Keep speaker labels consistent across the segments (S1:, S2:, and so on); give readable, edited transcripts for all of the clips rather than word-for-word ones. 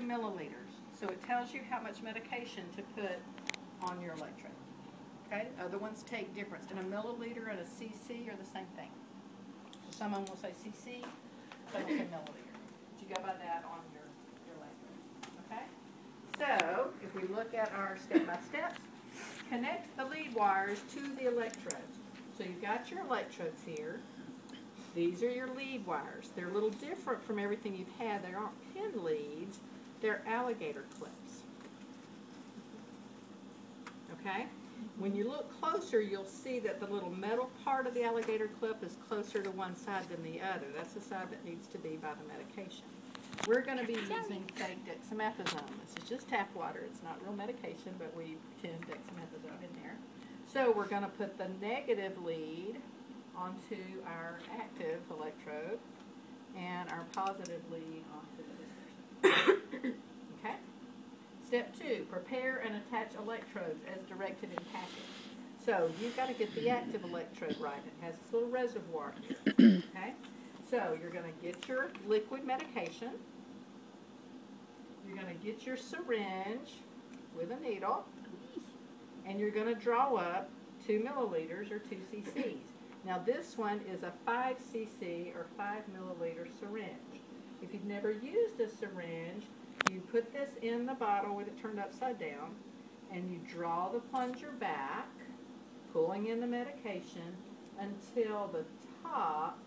S1: milliliters. So it tells you how much medication to put on your electrode. Okay? Other ones take difference. And a milliliter and a cc are the same thing. So some of them will say cc, some will say milliliter. But you go by that on your electrode. Okay? So if we look at our step-by-steps, connect the lead wires to the electrodes. So you've got your electrodes here. These are your lead wires. They're a little different from everything you've had. They aren't pin leads. They're alligator clips. Okay? When you look closer, you'll see that the little metal part of the alligator clip is closer to one side than the other. That's the side that needs to be by the medication. We're going to be using fake dexamethasone. This is just tap water. It's not real medication, but we pretend dexamethasone in there. So we're going to put the negative lead onto our active electrode and our positive lead onto the dispersion. Okay? Step 2, prepare and attach electrodes as directed in packet. So you've got to get the active electrode right. It has this little reservoir here. Okay? So you're going to get your liquid medication. You're going to get your syringe with a needle. And you're going to draw up 2 milliliters or 2 cc's. Now this one is a 5 cc or 5 milliliter syringe. If you've never used a syringe, you put this in the bottle with it turned upside down, and you draw the plunger back, pulling in the medication until the top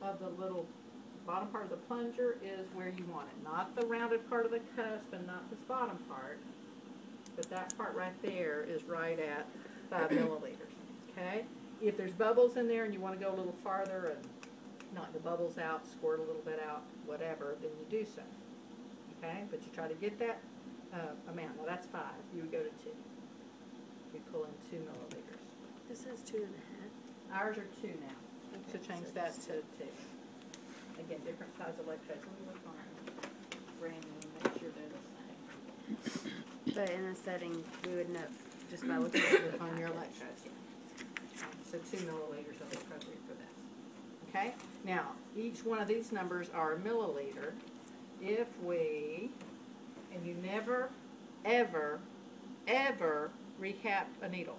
S1: of the little bottom part of the plunger is where you want it. Not the rounded part of the cusp and not this bottom part, but that part right there is right at 5 milliliters. Okay? If there's bubbles in there and you want to go a little farther and knock the bubbles out, squirt a little bit out, whatever, then you do so. Okay? But you try to get that amount. Now that's 5. You would go to 2. You pull in 2 milliliters.
S2: This says 2.5.
S1: Ours are 2 now.
S2: Okay,
S1: So change
S2: so
S1: that to 2. Again, different size electrodes. Let me look on our brain and make sure they're the same.
S2: But in a setting, we would know just by looking at the
S1: On your
S2: package.
S1: electrodes. So 2 milliliters are appropriate for this. Okay? Now, each one of these numbers are a milliliter. If we, and you never, ever, ever recap a needle.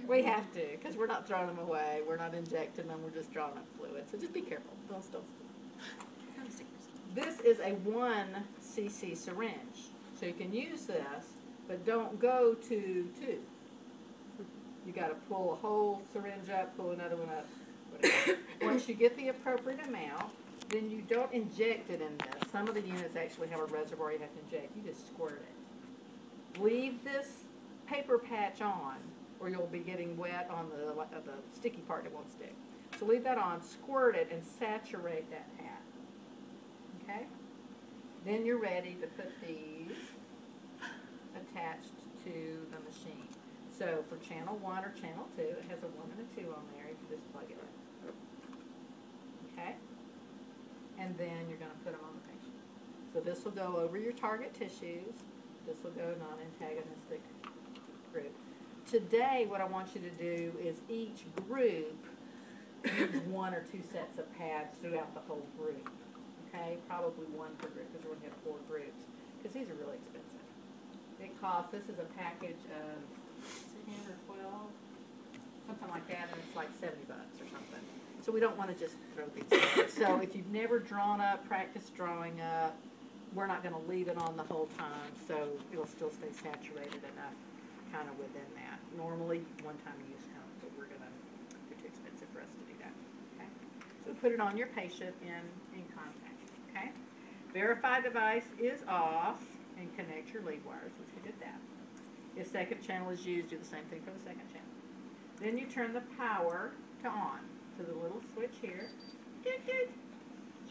S1: We have to, because we're not throwing them away. We're not injecting them. We're just drawing up fluid. So just be careful. Don't spill. This is a 1 cc syringe. So you can use this, but don't go to 2. You got to pull a whole syringe up, pull another one up, whatever. Once you get the appropriate amount, then you don't inject it in this. Some of the units actually have a reservoir you have to inject. You just squirt it. Leave this paper patch on, or you'll be getting wet on the sticky part that won't stick. So leave that on, squirt it, and saturate that pad. Okay? Then you're ready to put these attached to the machine. So for channel 1 or channel 2, it has a 1 and a 2 on there. You can just plug it in. Okay? And then you're going to put them on the patient. So this will go over your target tissues. This will go non-antagonistic group. Today, what I want you to do is each group use 1 or 2 sets of pads throughout the whole group. Okay? Probably 1 per group because we're going to have 4 groups. Because these are really expensive. It costs, this is a package of 10 or 12, something like that, and it's like $70 or something. So we don't want to just throw these away. So if you've never drawn up, practice drawing up, we're not going to leave it on the whole time, so it'll still stay saturated enough kind of within that. Normally, one-time use comes, but they're too expensive for us to do that. Okay? So put it on your patient in contact. Okay? Verify device is off and connect your lead wires, which we did that. If second channel is used, do the same thing for the second channel. Then you turn the power to on. So the little switch here,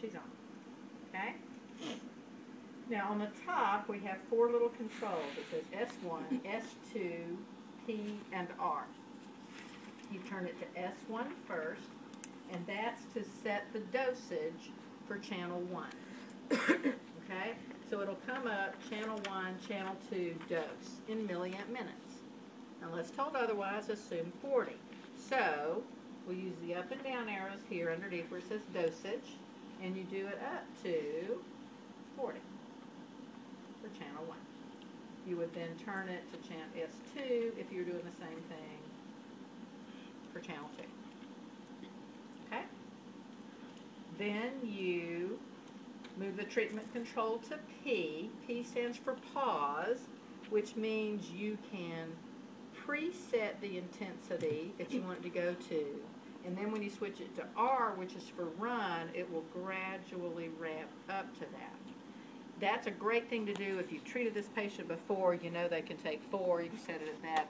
S1: she's on. Okay? Now on the top, we have 4 little controls. It says S1, S2, P, and R. You turn it to S1 first, and that's to set the dosage for channel 1. Okay? So it'll come up, channel 1, channel 2, dose in milliamp minutes. Unless told otherwise, assume 40. So we'll use the up and down arrows here underneath where it says dosage. and you do it up to 40 for channel 1. You would then turn it to channel S2 if you're doing the same thing for channel 2. Okay? Then you move the treatment control to P. P stands for pause, which means you can preset the intensity that you want it to go to. And then when you switch it to R, which is for run, it will gradually ramp up to that. That's a great thing to do if you've treated this patient before. You know they can take 4. You can set it at that.